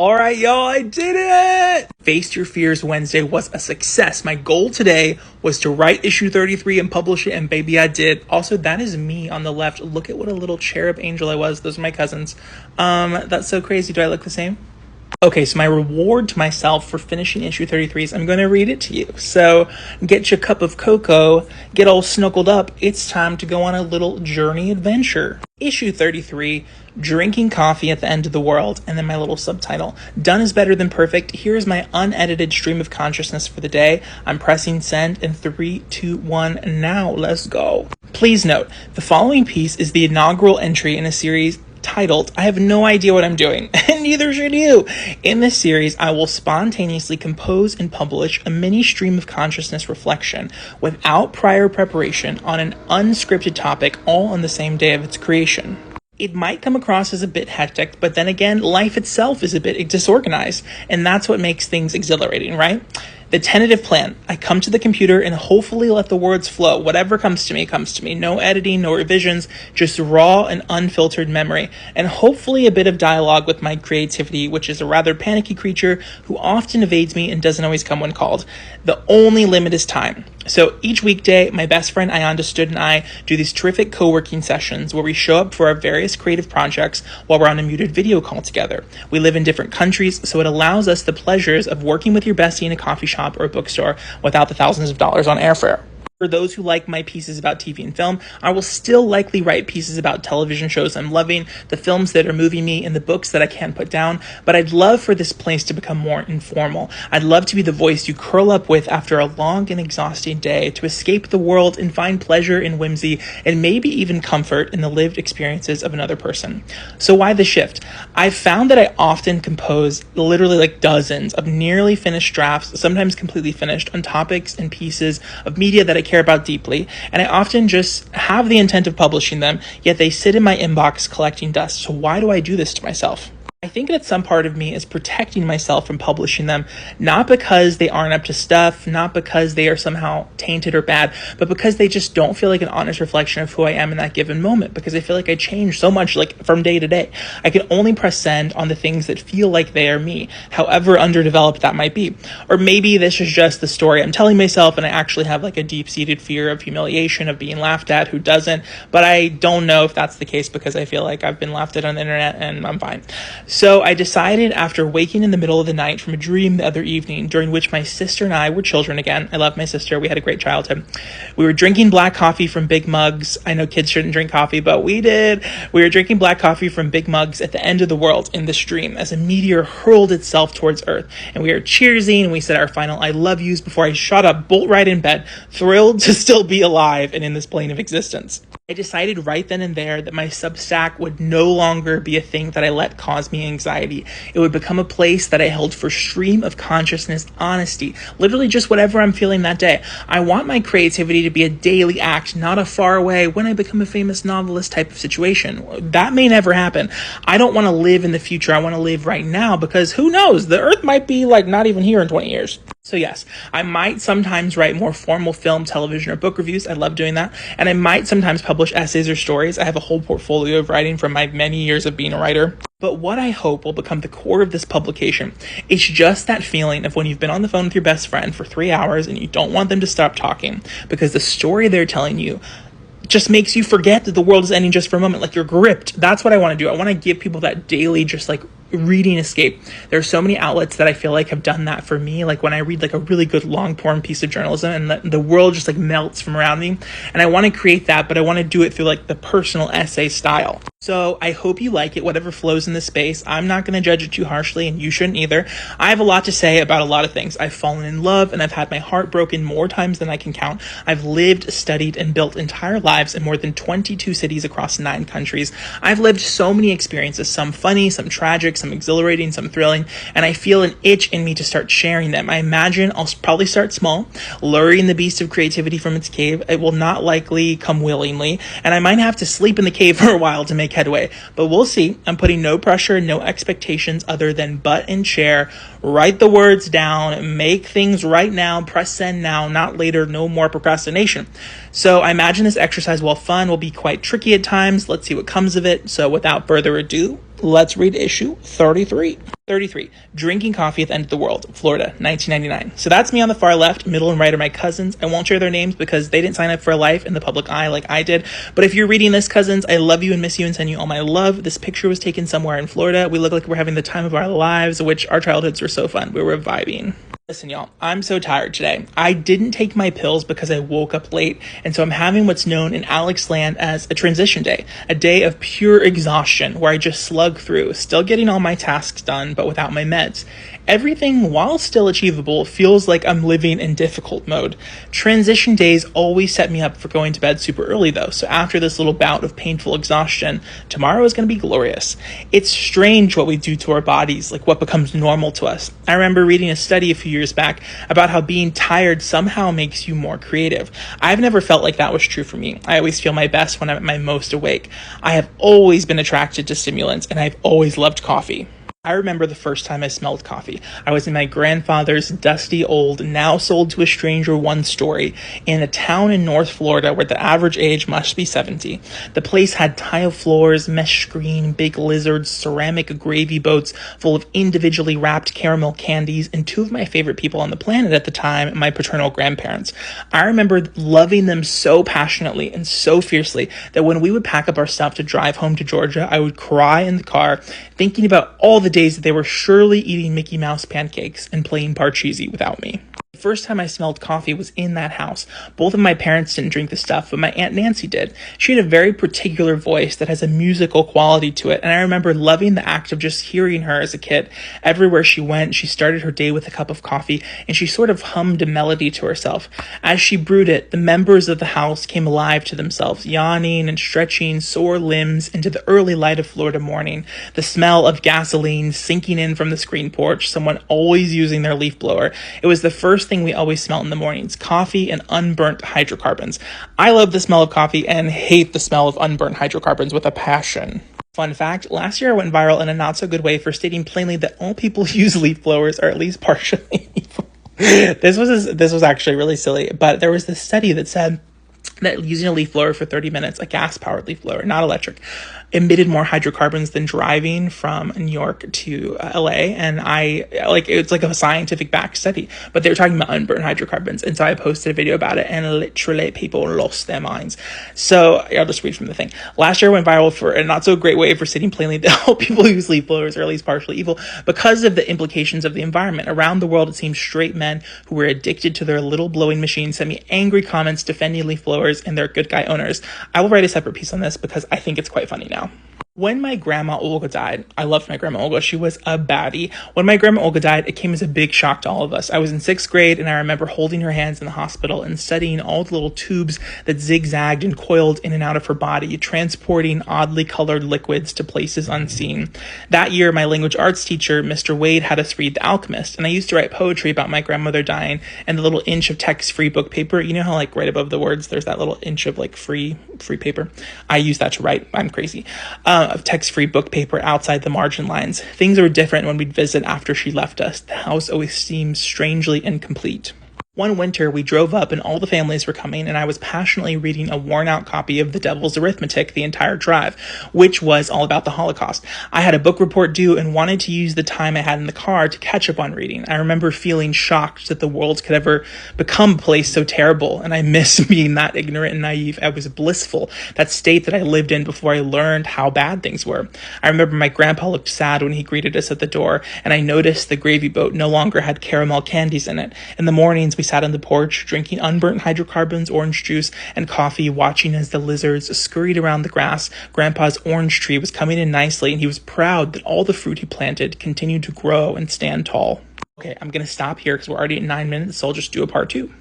All right, y'all, I did it! Face Your Fears Wednesday was a success. My goal today was to write issue 33 and publish it, and baby, I did. Also, that is me on the left. Look at what a little cherub angel I was. Those are my cousins. That's so crazy. Do I look the same? Okay, so my reward to myself for finishing issue 33 is I'm going to read it to you. So get your cup of cocoa, get all snuggled up. It's time to go on a little journey adventure. Issue 33, Drinking Coffee at the End of the World, and then my little subtitle, Done is Better Than Perfect. Here's my unedited stream of consciousness for the day. I'm pressing send in 3, 2, 1, now let's go. Please note, the following piece is the inaugural entry in a series titled, I have no idea what I'm doing, and neither should you. In this series, I will spontaneously compose and publish a mini stream of consciousness reflection without prior preparation on an unscripted topic, all on the same day of its creation. It might come across as a bit hectic, but then again, life itself is a bit disorganized, and that's what makes things exhilarating, right? The tentative plan, I come to the computer and hopefully let the words flow. Whatever comes to me, comes to me. No editing, no revisions, just raw and unfiltered memory. And hopefully a bit of dialogue with my creativity, which is a rather panicky creature who often evades me and doesn't always come when called. The only limit is time. So each weekday, my best friend Ayanda Stood and I do these terrific co-working sessions where we show up for our various creative projects while we're on a muted video call together. We live in different countries, so it allows us the pleasures of working with your bestie in a coffee shop or a bookstore without the thousands of dollars on airfare. For those who like my pieces about TV and film, I will still likely write pieces about television shows I'm loving, the films that are moving me, and the books that I can't put down, but I'd love for this place to become more informal. I'd love to be the voice you curl up with after a long and exhausting day, to escape the world and find pleasure in whimsy, and maybe even comfort in the lived experiences of another person. So why the shift? I've found that I often compose literally like dozens of nearly finished drafts, sometimes completely finished, on topics and pieces of media that I care about deeply, and I often just have the intent of publishing them, yet they sit in my inbox collecting dust. So why do I do this to myself? I think that some part of me is protecting myself from publishing them, not because they aren't up to stuff, not because they are somehow tainted or bad, but because they just don't feel like an honest reflection of who I am in that given moment, because I feel like I change so much like from day to day. I can only press send on the things that feel like they are me, however underdeveloped that might be. Or maybe this is just the story I'm telling myself and I actually have like a deep-seated fear of humiliation, of being laughed at, who doesn't, but I don't know if that's the case because I feel like I've been laughed at on the internet and I'm fine. So I decided, after waking in the middle of the night from a dream the other evening, during which my sister and I were children again. I love my sister. We had a great childhood. We were drinking black coffee from big mugs. I know kids shouldn't drink coffee, but we did. We were drinking black coffee from big mugs at the end of the world in this dream as a meteor hurled itself towards Earth. And we were cheersing and we said our final I love yous before I shot up bolt right in bed, thrilled to still be alive and in this plane of existence. I decided right then and there that my Substack would no longer be a thing that I let cause me anxiety. It would become a place that I held for stream of consciousness honesty, literally just whatever I'm feeling that day. I want my creativity to be a daily act, not a far away, when I become a famous novelist type of situation. That may never happen. I don't want to live in the future. I want to live right now because who knows? The Earth might be like not even here in 20 years. So yes, I might sometimes write more formal film, television, or book reviews. I love doing that. And I might sometimes publish essays or stories. I have a whole portfolio of writing from my many years of being a writer. But what I hope will become the core of this publication is just that feeling of when you've been on the phone with your best friend for 3 hours and you don't want them to stop talking because the story they're telling you just makes you forget that the world is ending just for a moment. Like you're gripped. That's what I want to do. I want to give people that daily just like reading escape. There are so many outlets that I feel like have done that for me. Like when I read like a really good long form piece of journalism and the world just like melts from around me. And I want to create that, but I want to do it through like the personal essay style. So I hope you like it, whatever flows in this space. I'm not going to judge it too harshly and you shouldn't either. I have a lot to say about a lot of things. I've fallen in love and I've had my heart broken more times than I can count. I've lived, studied, and built entire lives in more than 22 cities across 9 countries. I've lived so many experiences, some funny, some tragic, some exhilarating, some thrilling, and I feel an itch in me to start sharing them. I imagine I'll probably start small, luring the beast of creativity from its cave. It will not likely come willingly, and I might have to sleep in the cave for a while to make headway, but we'll see. I'm putting no pressure, no expectations other than butt and share, write the words down, make things right now, press send now, not later, no more procrastination. So I imagine this exercise, while fun, will be quite tricky at times. Let's see what comes of it. So without further ado, let's read issue 33. 33. Drinking coffee at the end of the world, Florida, 1999. So that's me on the far left. Middle and right are my cousins. I won't share their names because they didn't sign up for a life in the public eye like I did. But if you're reading this, cousins, I love you and miss you and send you all my love. This picture was taken somewhere in Florida. We look like we're having the time of our lives, which our childhoods were so fun. We were vibing. Listen, y'all, I'm so tired today. I didn't take my pills because I woke up late, and so I'm having what's known in Alex land as a transition day, a day of pure exhaustion where I just slug through, still getting all my tasks done, but without my meds. Everything, while still achievable, feels like I'm living in difficult mode. Transition days always set me up for going to bed super early, though, so after this little bout of painful exhaustion, tomorrow is going to be glorious. It's strange what we do to our bodies, like what becomes normal to us. I remember reading a study a few years back about how being tired somehow makes you more creative. I've never felt like that was true for me. I always feel my best when I'm at my most awake. I have always been attracted to stimulants, and I've always loved coffee. I remember the first time I smelled coffee. I was in my grandfather's dusty old, now sold to a stranger one-story in a town in North Florida where the average age must be 70. The place had tile floors, mesh screen, big lizards, ceramic gravy boats full of individually wrapped caramel candies, and two of my favorite people on the planet at the time, my paternal grandparents. I remember loving them so passionately and so fiercely that when we would pack up our stuff to drive home to Georgia, I would cry in the car, thinking about all the days that they were surely eating Mickey Mouse pancakes and playing Parcheesi without me. The first time I smelled coffee was in that house. Both of my parents didn't drink the stuff, but my Aunt Nancy did. She had a very particular voice that has a musical quality to it, and I remember loving the act of just hearing her as a kid. Everywhere she went, she started her day with a cup of coffee, and she sort of hummed a melody to herself. As she brewed it, the members of the house came alive to themselves, yawning and stretching sore limbs into the early light of Florida morning. The smell of gasoline sinking in from the screen porch, someone always using their leaf blower. It was the first thing we always smell in the mornings, coffee and unburnt hydrocarbons. I love the smell of coffee and hate the smell of unburnt hydrocarbons with a passion. Fun fact, last year I went viral in a not so good way for stating plainly that all people who use leaf blowers are at least partially evil. This was actually really silly, but there was this study that said that using a leaf blower for 30 minutes, a gas-powered leaf blower, not electric, emitted more hydrocarbons than driving from New York to LA. And it's like a scientific back study, but they were talking about unburned hydrocarbons. And so I posted a video about it, and literally people lost their minds. So I'll just read from the thing. Last year went viral for a not so great way for stating plainly that all people who use leaf blowers are at least partially evil because of the implications of the environment. Around the world, it seems straight men who were addicted to their little blowing machines sent me angry comments defending leaf blowers and their good guy owners. I will write a separate piece on this because I think it's quite funny now. When my grandma Olga died, I loved my grandma Olga. She was a baddie. When my grandma Olga died, it came as a big shock to all of us. I was in 6th grade, and I remember holding her hands in the hospital and studying all the little tubes that zigzagged and coiled in and out of her body, transporting oddly colored liquids to places unseen. That year, my language arts teacher, Mr. Wade, had us read The Alchemist, and I used to write poetry about my grandmother dying and the little inch of text-free book paper. You know how, right above the words, there's that little inch of, free paper? I use that to write. I'm crazy. Of text-free book paper outside the margin lines. Things were different when we'd visit after she left us. The house always seemed strangely incomplete. One winter, we drove up and all the families were coming, and I was passionately reading a worn-out copy of The Devil's Arithmetic the entire drive, which was all about the Holocaust. I had a book report due and wanted to use the time I had in the car to catch up on reading. I remember feeling shocked that the world could ever become a place so terrible, and I miss being that ignorant and naive. I was blissful, that state that I lived in before I learned how bad things were. I remember my grandpa looked sad when he greeted us at the door, and I noticed the gravy boat no longer had caramel candies in it. In the mornings, we sat on the porch, drinking unburnt hydrocarbons, orange juice, and coffee, watching as the lizards scurried around the grass. Grandpa's orange tree was coming in nicely, and he was proud that all the fruit he planted continued to grow and stand tall. Okay, I'm going to stop here because we're already at 9 minutes, so I'll just do a part 2.